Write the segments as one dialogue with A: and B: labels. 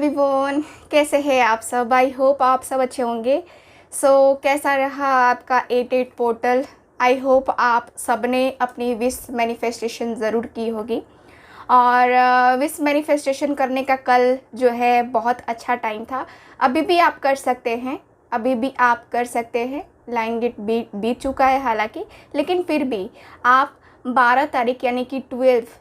A: Everyone, कैसे हैं आप सब। आई होप आप सब अच्छे होंगे। कैसा रहा आपका 88 पोर्टल। आई होप आप सब ने अपनी विश मैनिफेस्टेशन ज़रूर की होगी। और विश मैनिफेस्टेशन करने का कल जो है बहुत अच्छा टाइम था। अभी भी आप कर सकते हैं, अभी भी आप कर सकते हैं। लाइन गेट बीत चुका है हालांकि, लेकिन फिर भी आप 12 तारीख यानी कि 12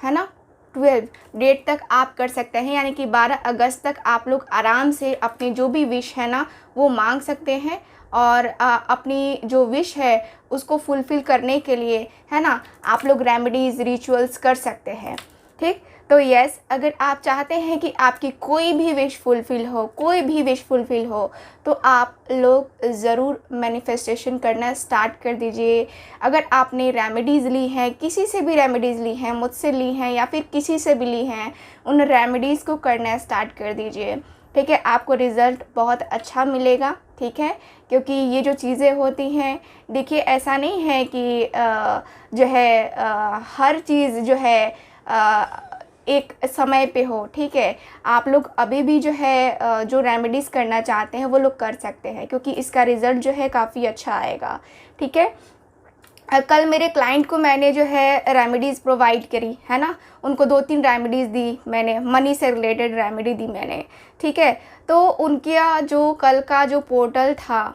A: है ना, 12 डेट तक आप कर सकते हैं। यानी कि 12 अगस्त तक आप लोग आराम से अपनी जो भी विश है ना वो मांग सकते हैं। और अपनी जो विश है उसको फुलफ़िल करने के लिए है ना आप लोग रेमेडीज़ रिचुअल्स कर सकते हैं। ठीक, तो यस, अगर आप चाहते हैं कि आपकी कोई भी विश फुलफ़िल हो, कोई भी विश फुलफ़िल हो, तो आप लोग ज़रूर मैनिफेस्टेशन करना स्टार्ट कर दीजिए। अगर आपने रेमेडीज़ ली हैं, किसी से भी रेमेडीज़ ली हैं, मुझसे ली हैं या फिर किसी से भी ली हैं, उन रेमेडीज़ को करना स्टार्ट कर दीजिए। ठीक है, आपको रिज़ल्ट बहुत अच्छा मिलेगा। ठीक है, क्योंकि ये जो चीज़ें होती हैं, देखिए ऐसा नहीं है कि जो है हर चीज़ जो है एक समय पे हो। ठीक है, आप लोग अभी भी जो है जो रेमेडीज़ करना चाहते हैं वो लोग कर सकते हैं, क्योंकि इसका रिज़ल्ट जो है काफ़ी अच्छा आएगा। ठीक है, कल मेरे क्लाइंट को मैंने जो है रेमेडीज़ प्रोवाइड करी है ना, उनको 2-3 रेमेडीज़ दी मैंने, मनी से रिलेटेड रेमेडी दी मैंने। ठीक है, तो उनका जो कल का जो पोर्टल था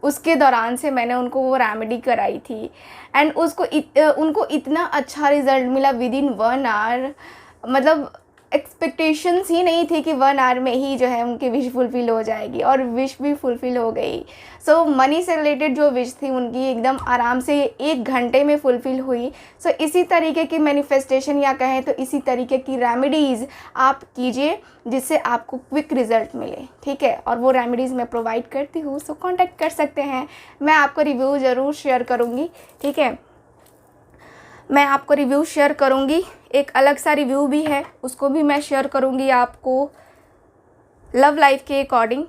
A: उसके दौरान से मैंने उनको वो रेमेडी कराई थी। एंड उनको इतना अच्छा रिज़ल्ट मिला विदिन 1 आवर। मतलब एक्सपेक्टेशंस ही नहीं थी कि 1 आवर में ही जो है उनकी विश फुलफ़िल हो जाएगी, और विश भी फुलफ़िल हो गई। मनी से रिलेटेड जो विश थी उनकी एकदम आराम से 1 घंटे में फुलफ़िल हुई। इसी तरीके की मैनिफेस्टेशन या कहें तो इसी तरीके की रेमेडीज़ आप कीजिए जिससे आपको क्विक रिज़ल्ट मिले। ठीक है, और वो रेमेडीज़ मैं प्रोवाइड करती हूँ, कॉन्टैक्ट कर सकते हैं। मैं आपको रिव्यू ज़रूर शेयर करूँगी। ठीक है, मैं आपको रिव्यू शेयर करूँगी, एक अलग सा रिव्यू भी है, उसको भी मैं शेयर करूँगी आपको लव लाइफ के अकॉर्डिंग।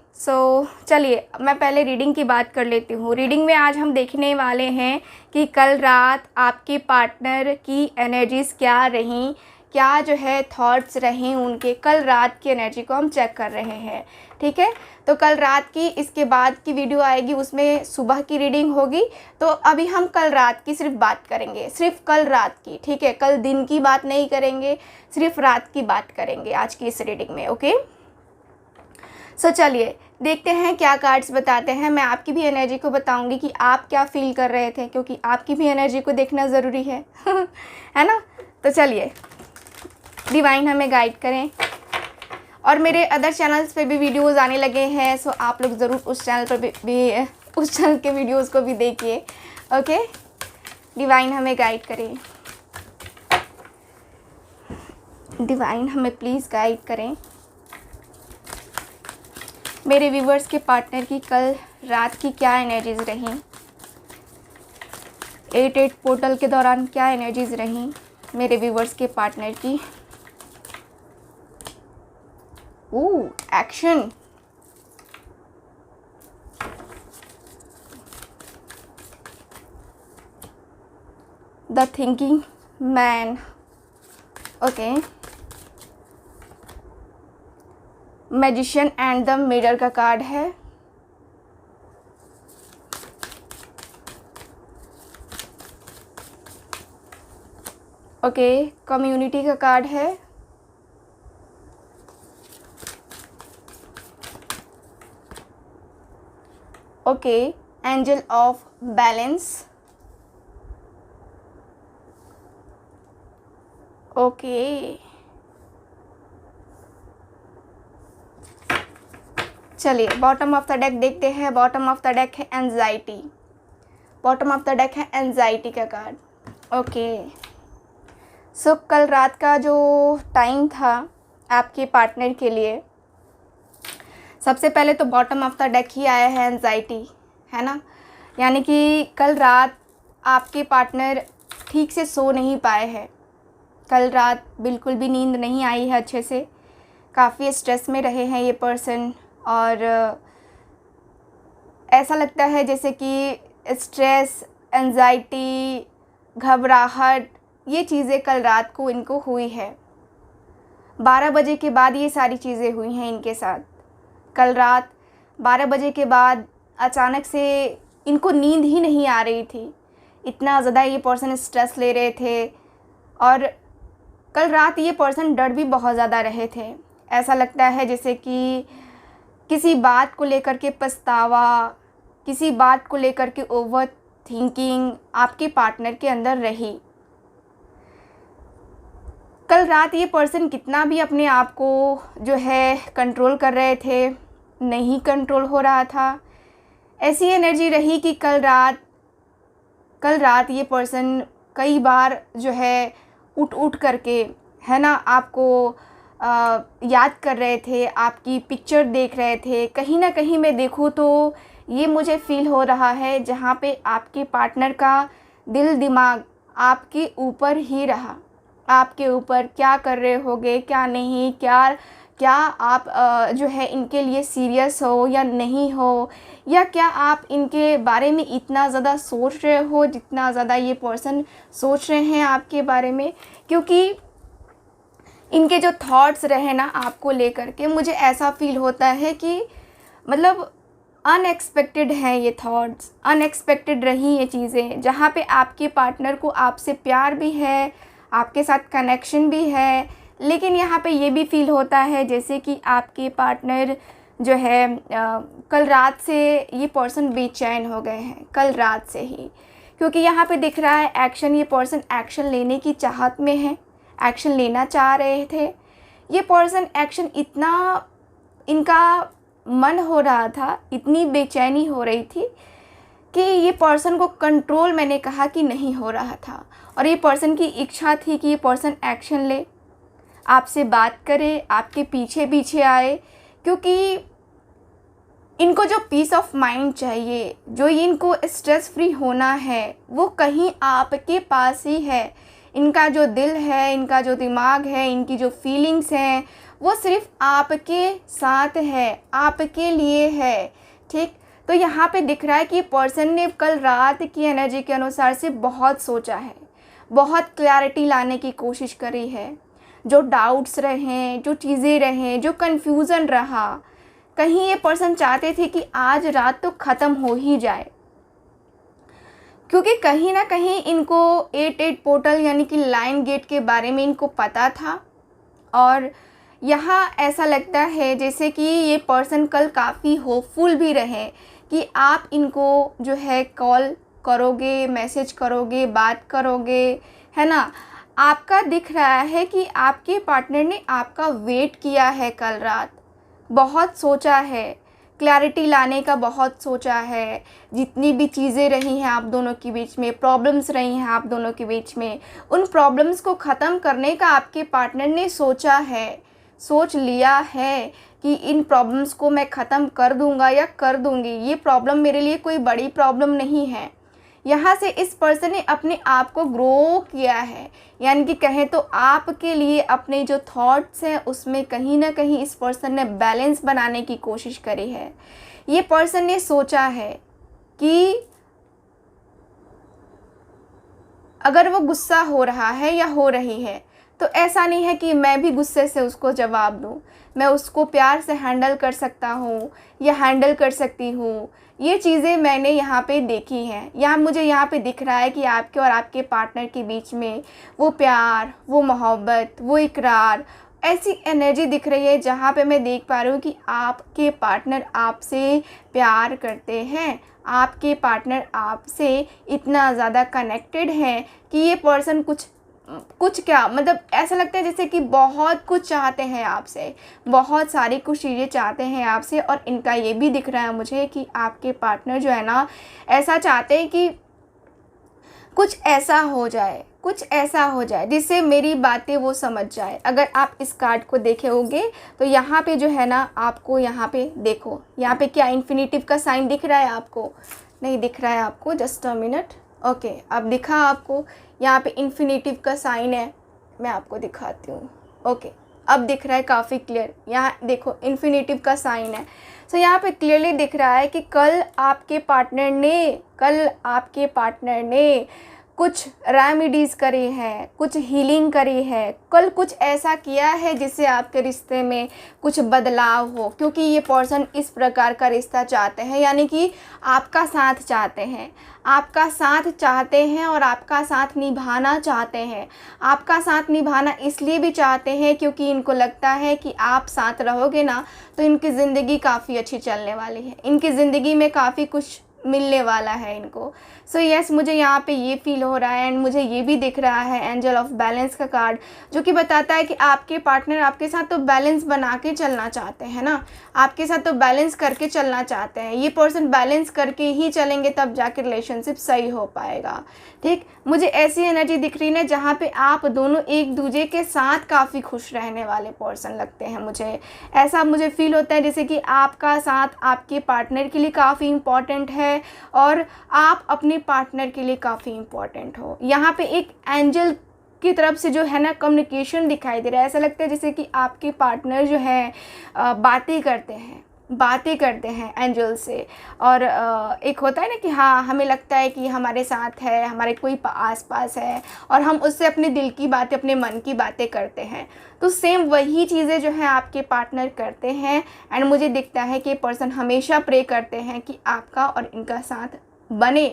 A: चलिए मैं पहले रीडिंग की बात कर लेती हूँ। रीडिंग में आज हम देखने वाले हैं कि कल रात आपके पार्टनर की एनर्जीज़ क्या रहीं, क्या जो है थॉट्स रहें उनके। कल रात की एनर्जी को हम चेक कर रहे हैं। ठीक है, तो कल रात की, इसके बाद की वीडियो आएगी उसमें सुबह की रीडिंग होगी। तो अभी हम कल रात की सिर्फ बात करेंगे, सिर्फ कल रात की। ठीक है, कल दिन की बात नहीं करेंगे, सिर्फ रात की बात करेंगे आज की इस रीडिंग में। ओके, चलिए देखते हैं क्या कार्ड्स बताते हैं। मैं आपकी भी एनर्जी को बताऊंगी कि आप क्या फील कर रहे थे, क्योंकि आपकी भी एनर्जी को देखना ज़रूरी है है ना। तो चलिए, डिवाइन हमें गाइड करें। और मेरे अदर चैनल्स पे भी वीडियोस आने लगे हैं, आप लोग ज़रूर उस चैनल पर भी उस चैनल के वीडियोस को भी देखिए। ओके, डिवाइन हमें गाइड करें, डिवाइन हमें प्लीज़ गाइड करें। मेरे व्यूवर्स के पार्टनर की कल रात की क्या एनर्जीज़ रहीं, 88 पोर्टल के दौरान क्या एनर्जीज़ रहीं मेरे व्यूवर्स के पार्टनर की। Action, the thinking man. Okay, magician and the mirror का कार्ड है। ओके, कम्युनिटी का कार्ड है। Okay, angel of balance. Okay, चलिए बॉटम ऑफ द डेक देखते हैं। बॉटम ऑफ द डेक है anxiety, bottom of the deck है anxiety का कार्ड। ओके, कल रात का जो टाइम था आपके पार्टनर के लिए, सबसे पहले तो बॉटम ऑफ द डेक ही आया है एंजाइटी, है ना। यानी कि कल रात आपके पार्टनर ठीक से सो नहीं पाए हैं, कल रात बिल्कुल भी नींद नहीं आई है अच्छे से, काफ़ी स्ट्रेस में रहे हैं ये पर्सन। और ऐसा लगता है जैसे कि स्ट्रेस, एंजाइटी, घबराहट, ये चीज़ें कल रात को इनको हुई है। 12 बजे के बाद ये सारी चीज़ें हुई हैं इनके साथ। कल रात 12 बजे के बाद अचानक से इनको नींद ही नहीं आ रही थी। इतना ज़्यादा ये पर्सन स्ट्रेस ले रहे थे और कल रात ये पर्सन डर भी बहुत ज़्यादा रहे थे। ऐसा लगता है जैसे कि किसी बात को लेकर के पछतावा, किसी बात को लेकर के ओवर थिंकिंग आपके पार्टनर के अंदर रही। कल रात ये पर्सन कितना भी अपने आप को जो है कंट्रोल कर रहे थे, नहीं कंट्रोल हो रहा था। ऐसी एनर्जी रही कि कल रात ये पर्सन कई बार जो है उठ करके, है ना, आपको याद कर रहे थे, आपकी पिक्चर देख रहे थे। कहीं ना कहीं मैं देखूँ तो ये मुझे फ़ील हो रहा है जहाँ पे आपके पार्टनर का दिल दिमाग आपके ऊपर ही रहा, आपके ऊपर क्या कर रहे होगे, क्या नहीं, क्या आप जो है इनके लिए सीरियस हो या नहीं हो, या क्या आप इनके बारे में इतना ज़्यादा सोच रहे हो जितना ज़्यादा ये पर्सन सोच रहे हैं आपके बारे में। क्योंकि इनके जो थॉट्स रहे ना आपको लेकर के, मुझे ऐसा फ़ील होता है कि मतलब अनएक्सपेक्टेड हैं ये थॉट्स, अनएक्सपेक्टेड रही ये चीज़ें, जहाँ पे आपके पार्टनर को आपसे प्यार भी है, आपके साथ कनेक्शन भी है, लेकिन यहाँ पे ये भी फ़ील होता है जैसे कि आपके पार्टनर जो है कल रात से ये पर्सन बेचैन हो गए हैं, कल रात से ही। क्योंकि यहाँ पे दिख रहा है एक्शन, ये पर्सन एक्शन लेने की चाहत में है, एक्शन लेना चाह रहे थे। ये पर्सन एक्शन, इतना इनका मन हो रहा था, इतनी बेचैनी हो रही थी कि ये पर्सन को कंट्रोल, मैंने कहा कि नहीं हो रहा था। और ये पर्सन की इच्छा थी कि ये पर्सन एक्शन ले, आपसे बात करे, आपके पीछे पीछे आए। क्योंकि इनको जो पीस ऑफ माइंड चाहिए, जो इनको स्ट्रेस फ्री होना है, वो कहीं आपके पास ही है। इनका जो दिल है, इनका जो दिमाग है, इनकी जो फीलिंग्स हैं, वो सिर्फ आपके साथ है, आपके लिए है। ठीक, तो यहाँ पे दिख रहा है कि पर्सन ने कल रात की एनर्जी के अनुसार से बहुत सोचा है, बहुत क्लैरिटी लाने की कोशिश करी है। जो डाउट्स रहे, जो चीज़ें रहें, जो कन्फ्यूज़न रहा, कहीं ये पर्सन चाहते थे कि आज रात तो ख़त्म हो ही जाए। क्योंकि कहीं ना कहीं इनको 88 पोर्टल यानी कि लाइन गेट के बारे में इनको पता था। और यहाँ ऐसा लगता है जैसे कि ये पर्सन कल काफ़ी होपफुल भी रहे कि आप इनको जो है कॉल करोगे, मैसेज करोगे, बात करोगे, है ना। आपका दिख रहा है कि आपके पार्टनर ने आपका वेट किया है कल रात, बहुत सोचा है, क्लैरिटी लाने का बहुत सोचा है। जितनी भी चीज़ें रही हैं आप दोनों के बीच में, प्रॉब्लम्स रही हैं आप दोनों के बीच में, उन प्रॉब्लम्स को ख़त्म करने का आपके पार्टनर ने सोचा है, सोच लिया है कि इन प्रॉब्लम्स को मैं ख़त्म कर दूंगा या कर दूंगी। ये प्रॉब्लम मेरे लिए कोई बड़ी प्रॉब्लम नहीं है। यहाँ से इस पर्सन ने अपने आप को ग्रो किया है, यानी कि कहें तो आपके लिए अपने जो थॉट्स हैं उसमें कहीं ना कहीं इस पर्सन ने बैलेंस बनाने की कोशिश करी है। ये पर्सन ने सोचा है कि अगर वो गुस्सा हो रहा है या हो रही है तो ऐसा नहीं है कि मैं भी गुस्से से उसको जवाब दूँ, मैं उसको प्यार से हैंडल कर सकता हूँ या हैंडल कर सकती हूँ। ये चीज़ें मैंने यहाँ पे देखी हैं। यहाँ मुझे यहाँ पे दिख रहा है कि आपके और आपके पार्टनर के बीच में वो प्यार, वो मोहब्बत, वो इकरार, ऐसी एनर्जी दिख रही है जहाँ पे मैं देख पा रही हूँ कि आपके पार्टनर आपसे प्यार करते हैं, आपके पार्टनर आपसे इतना ज़्यादा कनेक्टेड हैं कि ये पर्सन कुछ क्या मतलब ऐसा लगता है जैसे कि बहुत कुछ चाहते हैं आपसे, बहुत सारी कुछ चीज़ें चाहते हैं आपसे। और इनका ये भी दिख रहा है मुझे कि आपके पार्टनर जो है ना, ऐसा चाहते हैं कि कुछ ऐसा हो जाए, कुछ ऐसा हो जाए जिससे मेरी बातें वो समझ जाए। अगर आप इस कार्ड को देखे होंगे तो यहाँ पे जो है ना, आपको यहाँ पे देखो, यहाँ पे क्या इन्फिनिटिव का साइन दिख रहा है आपको? नहीं दिख रहा है आपको, जस्ट अ मिनट। ओके, अब दिखा आपको, यहाँ पे इन्फिनिटिव का साइन है, मैं आपको दिखाती हूँ। ओके, अब दिख रहा है काफ़ी क्लियर, यहाँ देखो इन्फिनिटिव का साइन है। सो यहाँ पे क्लियरली दिख रहा है कि कल आपके पार्टनर ने कुछ रेमेडीज़ करी है, कुछ हीलिंग करी है, कल कुछ ऐसा किया है जिससे आपके रिश्ते में कुछ बदलाव हो, क्योंकि ये पर्सन इस प्रकार का रिश्ता चाहते हैं, यानी कि आपका साथ चाहते हैं, आपका साथ चाहते हैं और आपका साथ निभाना चाहते हैं। आपका साथ निभाना इसलिए भी चाहते हैं क्योंकि इनको लगता है कि आप साथ रहोगे ना तो इनकी ज़िंदगी काफ़ी अच्छी चलने वाली है, इनकी ज़िंदगी में काफ़ी कुछ मिलने वाला है इनको। सो यस, मुझे यहाँ पे ये फील हो रहा है एंड मुझे ये भी दिख रहा है एंजल ऑफ बैलेंस का कार्ड, जो कि बताता है कि आपके पार्टनर आपके साथ तो बैलेंस बना के चलना चाहते हैं ना, आपके साथ तो बैलेंस करके चलना चाहते हैं। ये पर्सन बैलेंस करके ही चलेंगे तब जाके रिलेशनशिप सही हो पाएगा। ठीक, मुझे ऐसी एनर्जी दिख रही है जहाँ पे आप दोनों एक दूसरे के साथ काफ़ी खुश रहने वाले पर्सन लगते हैं। मुझे ऐसा फील होता है जैसे कि आपका साथ आपके पार्टनर के लिए काफ़ी इम्पॉर्टेंट है और आप अपने पार्टनर के लिए काफ़ी इम्पॉर्टेंट हो। यहाँ पे एक एंजल की तरफ से जो है ना कम्युनिकेशन दिखाई दे रहा है। ऐसा लगता है जैसे कि आपके पार्टनर जो है बातें करते हैं एंजल से, और एक होता है ना कि हाँ, हमें लगता है कि हमारे साथ है, हमारे कोई आस-पास है और हम उससे अपने दिल की बातें, अपने मन की बातें करते हैं। तो सेम वही चीज़ें जो है आपके पार्टनर करते हैं एंड मुझे दिखता है कि पर्सन हमेशा प्रे करते हैं कि आपका और इनका साथ बने।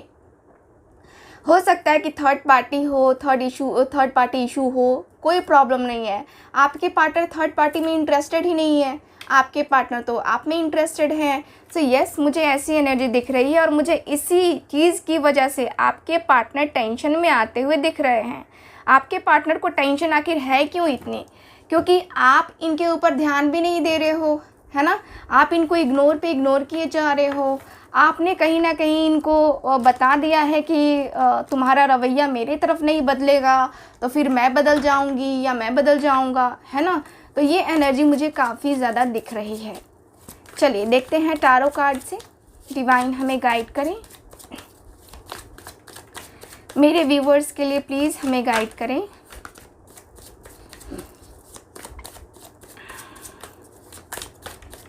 A: हो सकता है कि थर्ड पार्टी इशू हो, कोई प्रॉब्लम नहीं है। आपके पार्टनर थर्ड पार्टी में इंटरेस्टेड ही नहीं है, आपके पार्टनर तो आप में इंटरेस्टेड हैं। सो यस, मुझे ऐसी एनर्जी दिख रही है और मुझे इसी चीज़ की वजह से आपके पार्टनर टेंशन में आते हुए दिख रहे हैं। आपके पार्टनर को टेंशन आखिर है क्यों इतनी? क्योंकि आप इनके ऊपर ध्यान भी नहीं दे रहे हो, है ना, आप इनको इग्नोर किए जा रहे हो। आपने कहीं ना कहीं इनको बता दिया है कि तुम्हारा रवैया मेरे तरफ नहीं बदलेगा तो फिर मैं बदल जाऊंगी या मैं बदल जाऊंगा, है ना। तो ये एनर्जी मुझे काफ़ी ज़्यादा दिख रही है। चलिए देखते हैं टारो कार्ड से डिवाइन हमें गाइड करें। मेरे व्यूवर्स के लिए प्लीज़ हमें गाइड करें।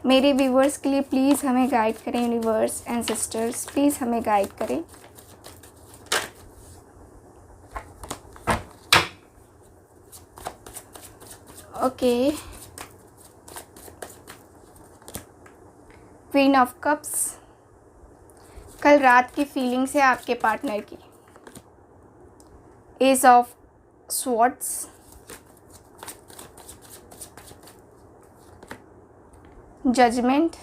A: मेरे व्यूवर्स के लिए प्लीज़ हमें गाइड करें। यूनिवर्स एंड सिस्टर्स प्लीज़ हमें गाइड करें। ओके, क्वीन ऑफ कप्स, कल रात की फीलिंग्स है आपके पार्टनर की। Ace of swords, judgment,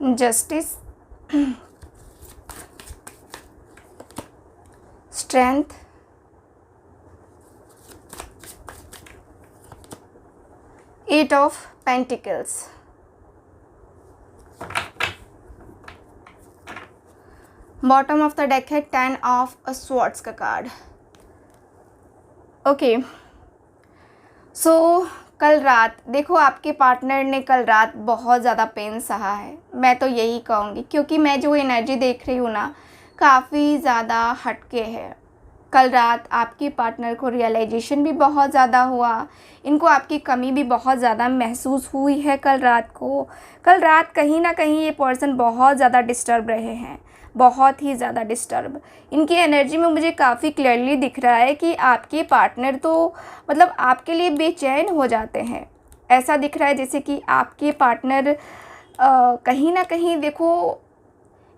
A: justice, strength, eight of pentacles, bottom of the deck है 10 ऑफ स्वॉर्ड्स का कार्ड। ओके, सो कल रात देखो आपके पार्टनर ने कल रात बहुत ज़्यादा पेन सहा है, मैं तो यही कहूँगी, क्योंकि मैं जो एनर्जी देख रही हूँ ना काफ़ी ज़्यादा हटके है। कल रात आपके पार्टनर को रियलाइजेशन भी बहुत ज़्यादा हुआ, इनको आपकी कमी भी बहुत ज़्यादा महसूस हुई है कल रात को। कल रात कहीं ना कहीं ये पर्सन बहुत ज़्यादा डिस्टर्ब रहे हैं, बहुत ही ज़्यादा डिस्टर्ब। इनकी एनर्जी में मुझे काफ़ी क्लियरली दिख रहा है कि आपके पार्टनर तो मतलब आपके लिए बेचैन हो जाते हैं। ऐसा दिख रहा है जैसे कि आपके पार्टनर कहीं ना कहीं देखो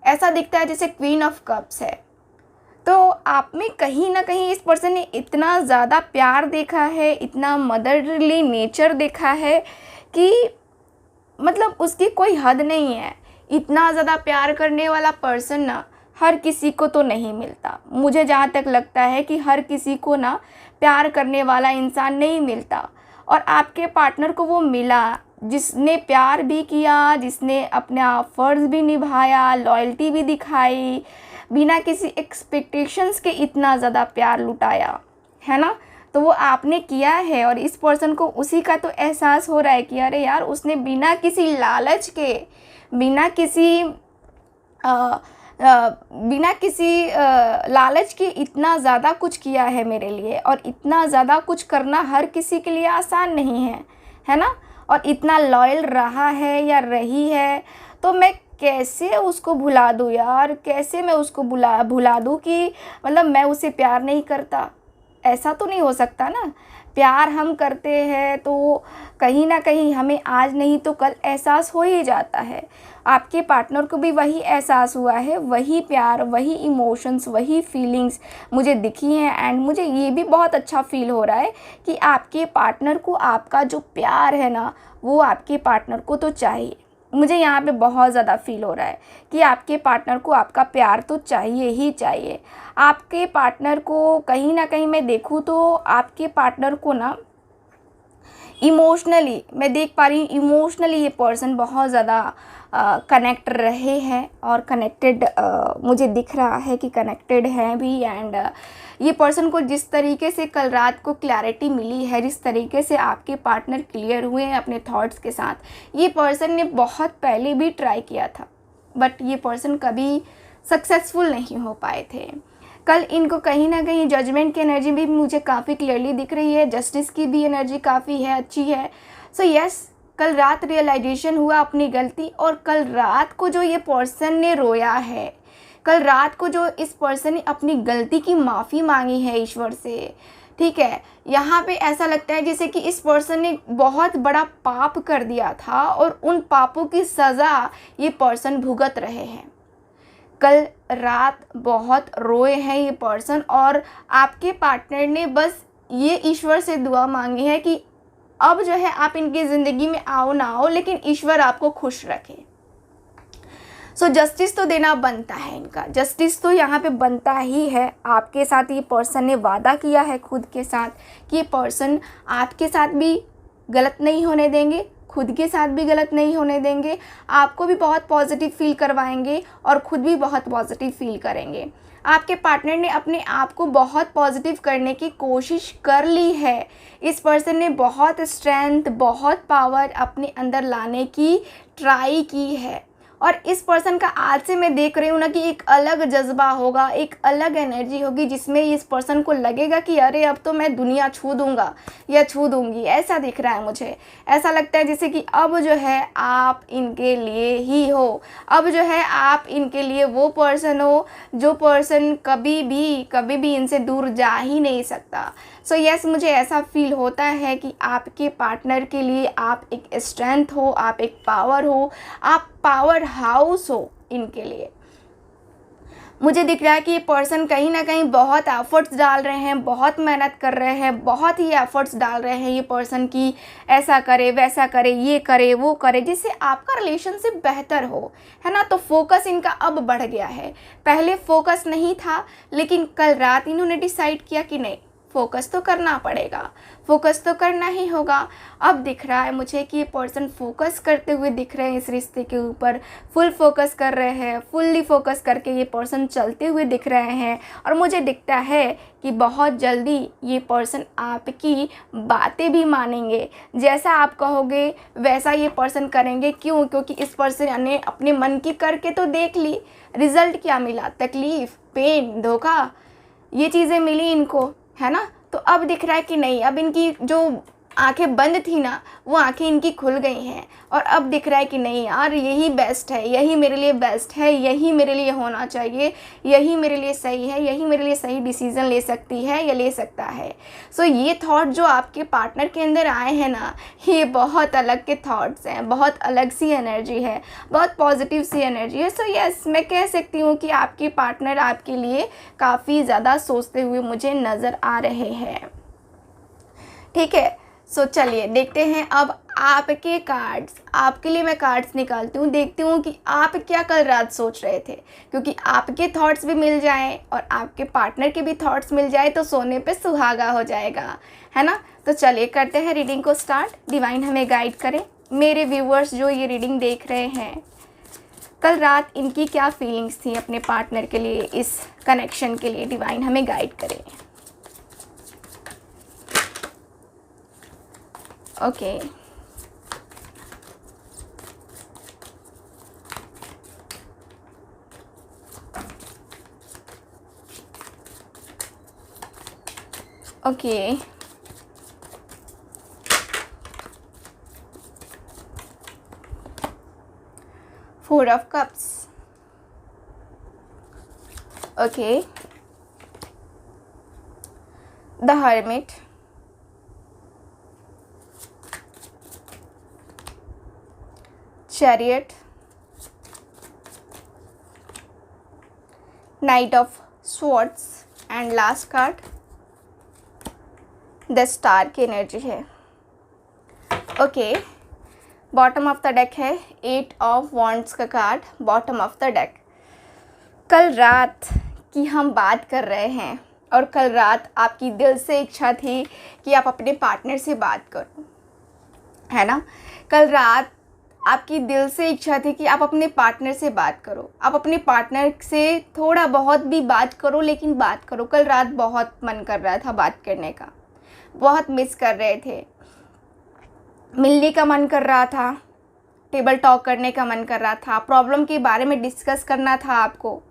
A: ऐसा दिखता है जैसे क्वीन ऑफ कप्स है, तो आप में कहीं ना कहीं इस पर्सन ने इतना ज़्यादा प्यार देखा है, इतना मदरली नेचर देखा है कि मतलब उसकी कोई हद नहीं है। इतना ज़्यादा प्यार करने वाला पर्सन ना हर किसी को तो नहीं मिलता। मुझे जहाँ तक लगता है कि हर किसी को ना प्यार करने वाला इंसान नहीं मिलता, और आपके पार्टनर को वो मिला जिसने प्यार भी किया, जिसने अपना फ़र्ज़ भी निभाया, लॉयल्टी भी दिखाई, बिना किसी एक्सपेक्टेशंस के इतना ज़्यादा प्यार लुटाया, है ना। तो वो आपने किया है और इस पर्सन को उसी का तो एहसास हो रहा है कि अरे यार उसने बिना किसी लालच के, बिना किसी लालच के इतना ज़्यादा कुछ किया है मेरे लिए, और इतना ज़्यादा कुछ करना हर किसी के लिए आसान नहीं है, है ना। और इतना लॉयल रहा है या रही है, तो मैं कैसे उसको भुला दूँ यार, कैसे मैं उसको भुला दूँ कि मतलब मैं उसे प्यार नहीं करता। ऐसा तो नहीं हो सकता ना। प्यार हम करते हैं तो कहीं ना कहीं हमें आज नहीं तो कल एहसास हो ही जाता है। आपके पार्टनर को भी वही एहसास हुआ है, वही प्यार, वही इमोशंस, वही फीलिंग्स मुझे दिखी हैं। एंड मुझे ये भी बहुत अच्छा फील हो रहा है कि आपके पार्टनर को आपका जो प्यार है ना, वो आपके पार्टनर को तो चाहिए। मुझे यहाँ पे बहुत ज़्यादा फील हो रहा है कि आपके पार्टनर को आपका प्यार तो चाहिए ही चाहिए। आपके पार्टनर को कहीं ना कहीं मैं देखूँ तो आपके पार्टनर को ना इमोशनली मैं देख पा रही हूँ, इमोशनली ये पर्सन बहुत ज़्यादा कनेक्ट रहे हैं और कनेक्टेड मुझे दिख रहा है कि कनेक्टेड हैं भी। एंड ये पर्सन को जिस तरीके से कल रात को क्लैरिटी मिली है, जिस तरीके से आपके पार्टनर क्लियर हुए हैं अपने थॉट्स के साथ, ये पर्सन ने बहुत पहले भी ट्राई किया था बट ये पर्सन कभी सक्सेसफुल नहीं हो पाए थे। कल इनको कहीं ना कहीं जजमेंट की एनर्जी भी मुझे काफ़ी क्लियरली दिख रही है, जस्टिस की भी एनर्जी काफ़ी है, अच्छी है। सो यस, कल रात रियलाइजेशन हुआ अपनी गलती, और कल रात को जो ये पर्सन ने रोया है, कल रात को जो इस पर्सन ने अपनी गलती की माफ़ी मांगी है ईश्वर से, ठीक है, यहाँ पे ऐसा लगता है जैसे कि इस पर्सन ने बहुत बड़ा पाप कर दिया था और उन पापों की सज़ा ये पर्सन भुगत रहे हैं। कल रात बहुत रोए हैं ये पर्सन, और आपके पार्टनर ने बस ये ईश्वर से दुआ मांगी है कि अब जो है आप इनकी ज़िंदगी में आओ ना आओ, लेकिन ईश्वर आपको खुश रखे। सो जस्टिस तो देना बनता है, इनका जस्टिस तो यहाँ पे बनता ही है। आपके साथ ये पर्सन ने वादा किया है खुद के साथ कि ये पर्सन आपके साथ भी गलत नहीं होने देंगे, खुद के साथ भी गलत नहीं होने देंगे, आपको भी बहुत पॉजिटिव फील करवाएंगे और खुद भी बहुत पॉजिटिव फील करेंगे। आपके पार्टनर ने अपने आप को बहुत पॉजिटिव करने की कोशिश कर ली है। इस पर्सन ने बहुत स्ट्रेंथ, बहुत पावर अपने अंदर लाने की ट्राई की है, और इस पर्सन का आज से मैं देख रही हूँ ना कि एक अलग जज्बा होगा, एक अलग एनर्जी होगी जिसमें इस पर्सन को लगेगा कि अरे अब तो मैं दुनिया छू दूंगा या छू दूंगी। ऐसा दिख रहा है मुझे, ऐसा लगता है जैसे कि अब जो है आप इनके लिए ही हो, अब जो है आप इनके लिए वो पर्सन हो जो पर्सन कभी भी इनसे दूर जा ही नहीं सकता। सो यस, मुझे ऐसा फील होता है कि आपके पार्टनर के लिए आप एक स्ट्रेंथ हो, आप एक पावर हो, आप पावर हाउस हो इनके लिए। मुझे दिख रहा है कि ये पर्सन कहीं ना कहीं बहुत एफर्ट्स डाल रहे हैं, बहुत मेहनत कर रहे हैं, बहुत ही एफर्ट्स डाल रहे हैं ये पर्सन की ऐसा करे, वैसा करे, ये करे, वो करे, जिससे आपका रिलेशनशिप बेहतर हो, है ना। तो फोकस इनका अब बढ़ गया है, पहले फोकस नहीं था, लेकिन कल रात इन्होंने डिसाइड किया कि नहीं, फोकस तो करना पड़ेगा, फोकस तो करना ही होगा। अब दिख रहा है मुझे कि ये पर्सन फोकस करते हुए दिख रहे हैं, इस रिश्ते के ऊपर फुल फोकस कर रहे हैं, फुल्ली फोकस करके ये पर्सन चलते हुए दिख रहे हैं। और मुझे दिखता है कि बहुत जल्दी ये पर्सन आपकी बातें भी मानेंगे, जैसा आप कहोगे वैसा ये पर्सन करेंगे। क्यों? क्योंकि इस पर्सन ने अपने मन की करके तो देख ली, रिजल्ट क्या मिला? तकलीफ़, पेन, धोखा, ये चीज़ें मिली इनको, है ना। तो अब दिख रहा है कि नहीं, अब इनकी जो आंखें बंद थी ना, वो आंखें इनकी खुल गई हैं, और अब दिख रहा है कि नहीं यार, यही बेस्ट है, यही मेरे लिए बेस्ट है, यही मेरे लिए होना चाहिए, यही मेरे लिए सही है, यही मेरे लिए सही डिसीज़न ले सकती है या ले सकता है। सो ये थॉट जो आपके पार्टनर के अंदर आए हैं ना, ये बहुत अलग के थॉट्स हैं, बहुत अलग सी एनर्जी है, बहुत पॉजिटिव सी एनर्जी है। सो यस, मैं कह सकती हूँ कि आपके पार्टनर आपके लिए काफ़ी ज़्यादा सोचते हुए मुझे नज़र आ रहे हैं, ठीक है। सो चलिए देखते हैं अब आपके कार्ड्स, आपके लिए मैं कार्ड्स निकालती हूँ, देखती हूँ कि आप क्या कल रात सोच रहे थे, क्योंकि आपके थॉट्स भी मिल जाएं और आपके पार्टनर के भी थॉट्स मिल जाए तो सोने पे सुहागा हो जाएगा, है ना। तो चलिए करते हैं रीडिंग को स्टार्ट। डिवाइन हमें गाइड करें। मेरे व्यूअर्स जो ये रीडिंग देख रहे हैं, कल रात इनकी क्या फीलिंग्स थी अपने पार्टनर के लिए, इस कनेक्शन के लिए, डिवाइन हमें गाइड करें। Okay, okay, 4 of Cups. Okay. The Hermit. Chariot. Knight of Swords. And last card the star की एनर्जी है. Okay, bottom of the deck है 8 ऑफ वॉन्ड्स का card, bottom of the deck. कल रात की हम बात कर रहे हैं और कल रात आपकी दिल से इच्छा थी कि आप अपने पार्टनर से बात करो, है ना. कल रात आपकी दिल से इच्छा थी कि आप अपने पार्टनर से बात करो, आप अपने पार्टनर से थोड़ा बहुत भी बात करो, लेकिन बात करो. कल रात बहुत मन कर रहा था बात करने का, बहुत मिस कर रहे थे, मिलने का मन कर रहा था, टेबल टॉक करने का मन कर रहा था, प्रॉब्लम के बारे में डिस्कस करना था आपको.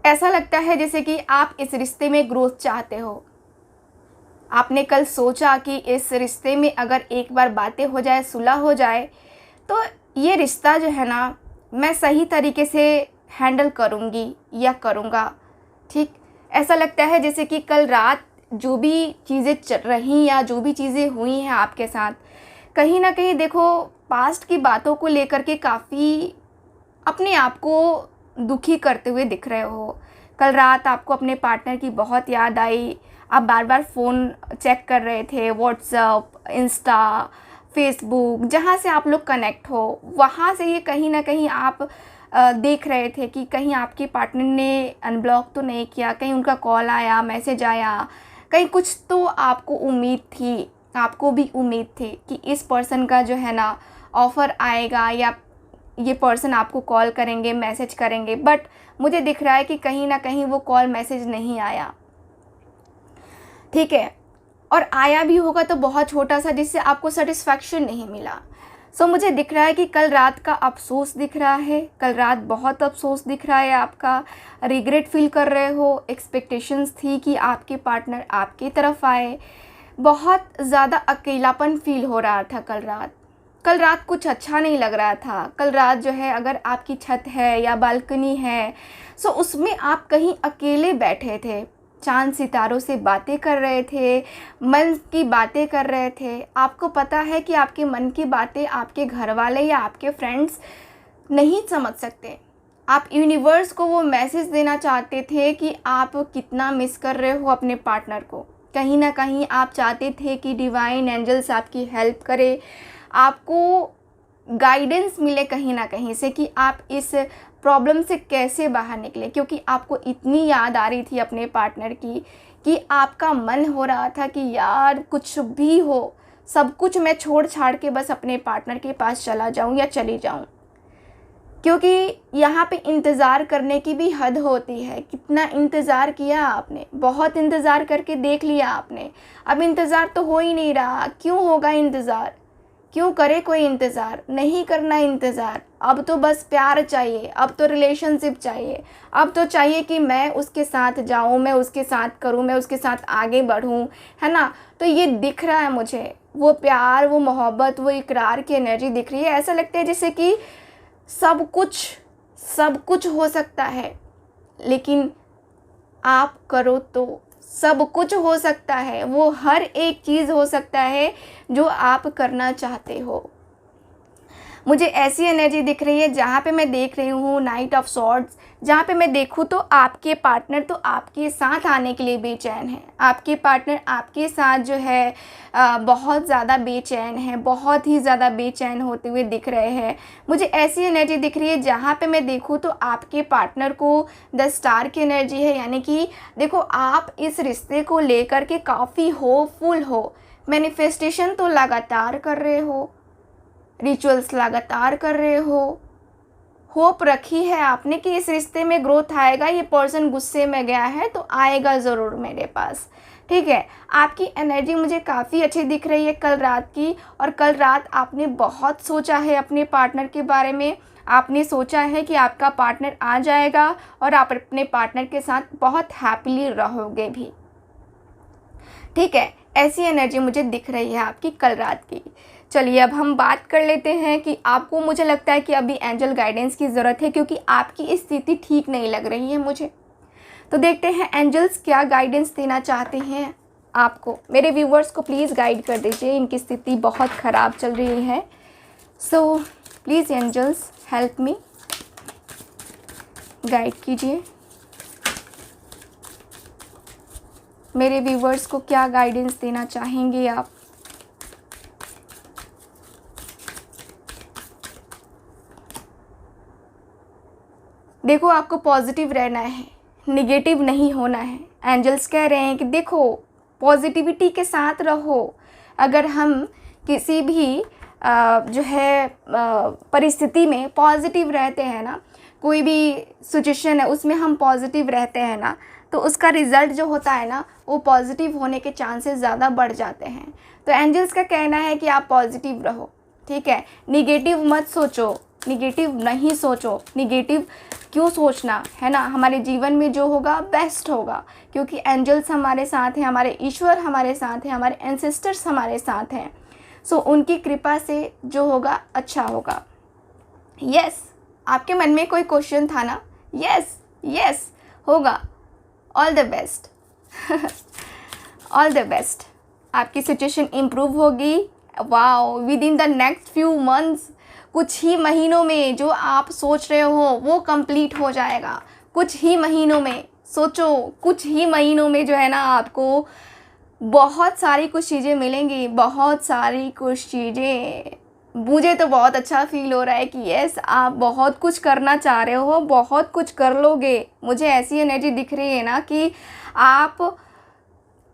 A: ऐसा लगता है जैसे कि आप इस रिश्ते में ग्रोथ चाहते हो. आपने कल सोचा कि इस रिश्ते में अगर एक बार बातें हो जाए, सुलह हो जाए, तो ये रिश्ता जो है ना मैं सही तरीके से हैंडल करूँगी या करूँगा. ठीक, ऐसा लगता है जैसे कि कल रात जो भी चीज़ें चल रही या जो भी चीज़ें हुई हैं आपके साथ, कहीं ना कहीं देखो पास्ट की बातों को लेकर के काफ़ी अपने आप को दुखी करते हुए दिख रहे हो. कल रात आपको अपने पार्टनर की बहुत याद आई, आप बार बार फ़ोन चेक कर रहे थे, व्हाट्सएप, इंस्टा, फेसबुक, जहाँ से आप लोग कनेक्ट हो वहाँ से ये कहीं ना कहीं आप देख रहे थे कि कहीं आपके पार्टनर ने अनब्लॉक तो नहीं किया, कहीं उनका कॉल आया, मैसेज आया, कहीं कुछ तो आपको उम्मीद थी, आपको भी उम्मीद थी कि इस पर्सन का जो है ना ऑफ़र आएगा या ये पर्सन आपको कॉल करेंगे, मैसेज करेंगे. बट मुझे दिख रहा है कि कहीं ना कहीं वो कॉल मैसेज नहीं आया. ठीक है, और आया भी होगा तो बहुत छोटा सा, जिससे आपको सेटिस्फैक्शन नहीं मिला. सो मुझे दिख रहा है कि कल रात का अफसोस दिख रहा है, कल रात बहुत अफसोस दिख रहा है आपका, रिग्रेट फील कर रहे हो. एक्सपेक्टेशंस थी कि आपके पार्टनर आपकी तरफ आए, बहुत ज़्यादा अकेलापन फील हो रहा था कल रात. कल रात कुछ अच्छा नहीं लग रहा था. कल रात जो है अगर आपकी छत है या बालकनी है, सो उसमें आप कहीं अकेले बैठे थे, चांद सितारों से बातें कर रहे थे, मन की बातें कर रहे थे. आपको पता है कि आपके मन की बातें आपके घर वाले या आपके फ्रेंड्स नहीं समझ सकते. आप यूनिवर्स को वो मैसेज देना चाहते थे कि आप कितना मिस कर रहे हो अपने पार्टनर को. कहीं ना कहीं आप चाहते थे कि डिवाइन एंजल्स आपकी हेल्प करे, आपको गाइडेंस मिले कहीं ना कहीं से कि आप इस प्रॉब्लम से कैसे बाहर निकले, क्योंकि आपको इतनी याद आ रही थी अपने पार्टनर की कि आपका मन हो रहा था कि यार कुछ भी हो, सब कुछ मैं छोड़ छाड़ के बस अपने पार्टनर के पास चला जाऊं या चली जाऊं. क्योंकि यहाँ पे इंतज़ार करने की भी हद होती है. कितना इंतज़ार किया आपने, बहुत इंतज़ार करके देख लिया आपने, अब इंतज़ार तो हो ही नहीं रहा. क्यों होगा इंतज़ार, क्यों करे कोई इंतज़ार, नहीं करना इंतज़ार. अब तो बस प्यार चाहिए, अब तो रिलेशनशिप चाहिए, अब तो चाहिए कि मैं उसके साथ जाऊं, मैं उसके साथ करूं, मैं उसके साथ आगे बढ़ूं, है ना. तो ये दिख रहा है मुझे, वो प्यार, वो मोहब्बत, वो इकरार की एनर्जी दिख रही है. ऐसा लगता है जैसे कि सब कुछ हो सकता है, लेकिन आप करो तो सब कुछ हो सकता है. वो हर एक चीज़ हो सकता है जो आप करना चाहते हो. मुझे ऐसी एनर्जी दिख रही है जहाँ पे मैं देख रही हूँ नाइट ऑफ सॉर्ड्स, जहाँ पे मैं देखूँ तो आपके पार्टनर तो आपके साथ आने के लिए बेचैन है. आपके पार्टनर आपके साथ जो है बहुत ज़्यादा बेचैन है, बहुत ही ज़्यादा बेचैन होते हुए दिख रहे हैं. मुझे ऐसी एनर्जी दिख रही है जहाँ पे मैं देखूँ तो आपके पार्टनर को द स्टार की एनर्जी है. यानी कि देखो आप इस रिश्ते को लेकर के काफ़ी होपफुल हो, मैनिफेस्टेशन तो लगातार कर रहे हो, रिचुअल्स लगातार कर रहे हो, होप रखी है आपने कि इस रिश्ते में ग्रोथ आएगा. ये पर्सन गुस्से में गया है तो आएगा ज़रूर मेरे पास. ठीक है, आपकी एनर्जी मुझे काफ़ी अच्छी दिख रही है कल रात की. और कल रात आपने बहुत सोचा है अपने पार्टनर के बारे में. आपने सोचा है कि आपका पार्टनर आ जाएगा और आप अपने पार्टनर के साथ बहुत हैप्पीली रहोगे भी. ठीक है, ऐसी एनर्जी मुझे दिख रही है आपकी कल रात की. चलिए अब हम बात कर लेते हैं कि आपको, मुझे लगता है कि अभी एंजल गाइडेंस की ज़रूरत है क्योंकि आपकी स्थिति ठीक नहीं लग रही है मुझे। तो देखते हैं एंजल्स क्या गाइडेंस देना चाहते हैं आपको। मेरे व्यूवर्स को प्लीज़ गाइड कर दीजिए, इनकी स्थिति बहुत ख़राब चल रही है। So please angels help me, guide कीजिए मेरे व्यूवर्स को, क्या गाइडेंस देना चाहेंगे आप। देखो आपको पॉजिटिव रहना है, निगेटिव नहीं होना है। एंजल्स कह रहे हैं कि देखो पॉजिटिविटी के साथ रहो। अगर हम किसी भी जो है परिस्थिति में पॉजिटिव रहते हैं ना, कोई भी सिचुएशन है उसमें हम पॉजिटिव रहते हैं ना, तो उसका रिज़ल्ट जो होता है ना वो पॉजिटिव होने के चांसेस ज़्यादा बढ़ जाते हैं। तो एंजल्स का कहना है कि आप पॉजिटिव रहो, ठीक है। निगेटिव मत सोचो, निगेटिव नहीं सोचो। निगेटिव क्यों सोचना, है ना। हमारे जीवन में जो होगा बेस्ट होगा, क्योंकि एंजल्स हमारे साथ हैं, हमारे ईश्वर हमारे साथ हैं, हमारे एंसेस्टर्स हमारे साथ हैं। सो उनकी कृपा से जो होगा अच्छा होगा। यस, आपके मन में कोई क्वेश्चन था ना, यस यस होगा। All the best all the best. आपकी सिचुएशन इम्प्रूव होगी। Wow, with in the next few months, कुछ ही महीनों में जो आप सोच रहे हो वो कंप्लीट हो जाएगा। कुछ ही महीनों में, सोचो कुछ ही महीनों में जो है ना आपको बहुत सारी कुछ चीज़ें मिलेंगी, बहुत सारी कुछ चीज़ें। मुझे तो बहुत अच्छा फील हो रहा है कि यस, आप बहुत कुछ करना चाह रहे हो, बहुत कुछ कर लोगे। मुझे ऐसी एनर्जी दिख रही है ना कि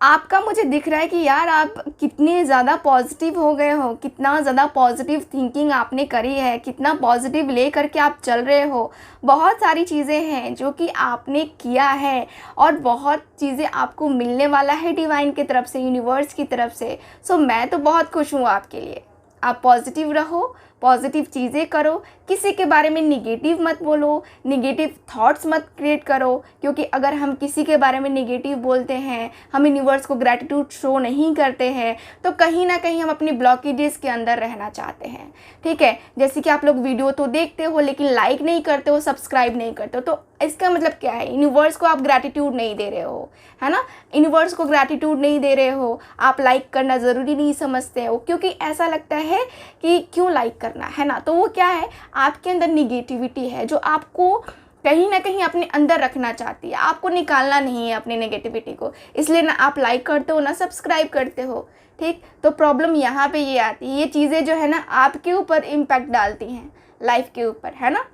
A: आपका मुझे दिख रहा है कि यार आप कितने ज़्यादा पॉजिटिव हो गए हो, कितना ज़्यादा पॉजिटिव थिंकिंग आपने करी है, कितना पॉजिटिव ले करके आप चल रहे हो। बहुत सारी चीज़ें हैं जो कि आपने किया है और बहुत चीज़ें आपको मिलने वाला है डिवाइन की तरफ से, यूनिवर्स की तरफ से। सो मैं तो बहुत खुश हूँ आपके लिए। आप पॉजिटिव रहो, पॉजिटिव चीज़ें करो, किसी के बारे में निगेटिव मत बोलो, निगेटिव थॉट्स मत क्रिएट करो, क्योंकि अगर हम किसी के बारे में निगेटिव बोलते हैं, हम यूनिवर्स को ग्रैटिट्यूड शो नहीं करते हैं, तो कहीं ना कहीं हम अपनी ब्लॉकेजेस के अंदर रहना चाहते हैं, ठीक है। जैसे कि आप लोग वीडियो तो देखते हो लेकिन लाइक नहीं करते हो, सब्सक्राइब नहीं करते हो, तो इसका मतलब क्या है, यूनिवर्स को आप ग्रैटिट्यूड नहीं दे रहे हो, है ना। यूनिवर्स को ग्रैटिट्यूड नहीं दे रहे हो, आप लाइक करना ज़रूरी नहीं समझते हो, क्योंकि ऐसा लगता है कि क्यों लाइक करना, है ना। तो वो क्या है, आपके अंदर निगेटिविटी है जो आपको कहीं ना कहीं अपने अंदर रखना चाहती है, आपको निकालना नहीं है अपनी नेगेटिविटी को, इसलिए ना आप लाइक करते हो ना सब्सक्राइब करते हो, ठीक। तो प्रॉब्लम यहाँ पे ये आती है, ये चीज़ें जो है ना आपके ऊपर इम्पैक्ट डालती हैं, लाइफ के ऊपर, है ना।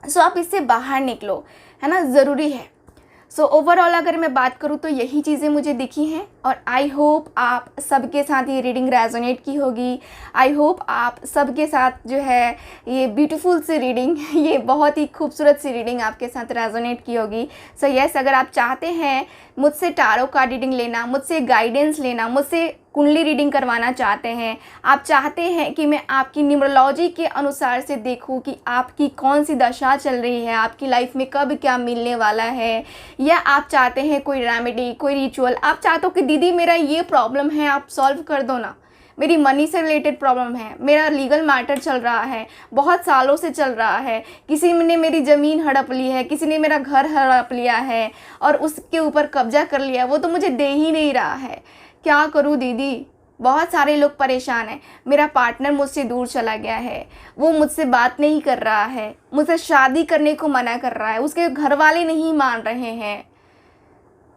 A: सो आप इससे बाहर निकलो, है ना, ज़रूरी है। सो ओवरऑल अगर मैं बात करूँ तो यही चीज़ें मुझे दिखी हैं और आई होप आप सबके साथ ये रीडिंग रेजोनेट की होगी। आई होप आप सबके साथ जो है ये ब्यूटीफुल सी रीडिंग, ये बहुत ही खूबसूरत सी रीडिंग आपके साथ रेजोनेट की होगी। सो यस, अगर आप चाहते हैं मुझसे टारो कार्ड रीडिंग लेना, मुझसे गाइडेंस लेना, मुझसे कुंडली रीडिंग करवाना चाहते हैं, आप चाहते हैं कि मैं आपकी न्यूमरोलॉजी के अनुसार से देखूं कि आपकी कौन सी दशा चल रही है, आपकी लाइफ में कब क्या मिलने वाला है, या आप चाहते हैं कोई रेमेडी, कोई रिचुअल, आप चाहते हो कि दीदी मेरा ये प्रॉब्लम है आप सॉल्व कर दो ना, मेरी मनी से रिलेटेड प्रॉब्लम है, मेरा लीगल मैटर चल रहा है, बहुत सालों से चल रहा है, किसी ने मेरी ज़मीन हड़प ली है, किसी ने मेरा घर हड़प लिया है और उसके ऊपर कब्जा कर लिया, वो तो मुझे दे ही नहीं रहा है, क्या करूँ दीदी। बहुत सारे लोग परेशान हैं, मेरा पार्टनर मुझसे दूर चला गया है, वो मुझसे बात नहीं कर रहा है, मुझसे शादी करने को मना कर रहा है, उसके घर वाले नहीं मान रहे हैं,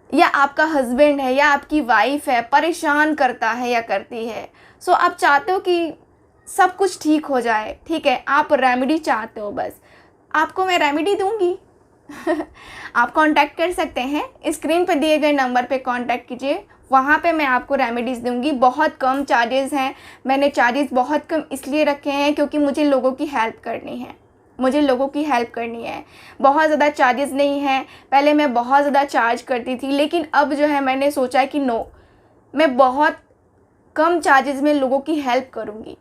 A: या आपका हस्बैंड है या आपकी वाइफ है परेशान करता है या करती है। सो आप चाहते हो कि सब कुछ ठीक हो जाए, ठीक है, आप रेमेडी चाहते हो, बस आपको मैं रेमेडी दूंगी। आप कांटेक्ट कर सकते हैं, स्क्रीन पर दिए गए नंबर पे कांटेक्ट कीजिए, वहाँ पे मैं आपको रेमेडीज़ दूंगी। बहुत कम चार्जेस हैं, मैंने चार्जेस बहुत कम इसलिए रखे हैं क्योंकि मुझे लोगों की हेल्प करनी है, मुझे लोगों की हेल्प करनी है। बहुत ज़्यादा चार्जेस नहीं हैं, पहले मैं बहुत ज़्यादा चार्ज करती थी, लेकिन अब जो है मैंने सोचा है कि नो, मैं बहुत कम चार्जेस में लोगों की हेल्प करूँगी,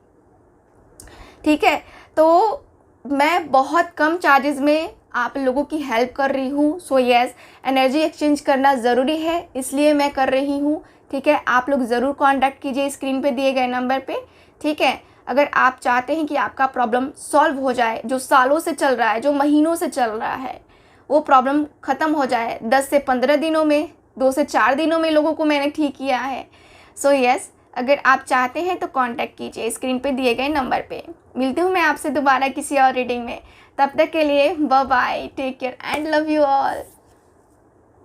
A: ठीक है। तो मैं बहुत कम चार्जेस में आप लोगों की हेल्प कर रही हूँ। सो यस, एनर्जी एक्सचेंज करना ज़रूरी है, इसलिए मैं कर रही हूँ, ठीक है। आप लोग ज़रूर कांटेक्ट कीजिए स्क्रीन पे दिए गए नंबर पे, ठीक है। अगर आप चाहते हैं कि आपका प्रॉब्लम सॉल्व हो जाए, जो सालों से चल रहा है, जो महीनों से चल रहा है, वो प्रॉब्लम ख़त्म हो जाए 10 से 15 दिनों में, 2 से 4 दिनों में लोगों को मैंने ठीक किया है। सो यस, अगर आप चाहते हैं तो कांटेक्ट कीजिए स्क्रीन पे दिए गए नंबर पे। मिलती हूँ मैं आपसे दोबारा किसी और रीडिंग में। तब तक के लिए bye bye, take care and love you all.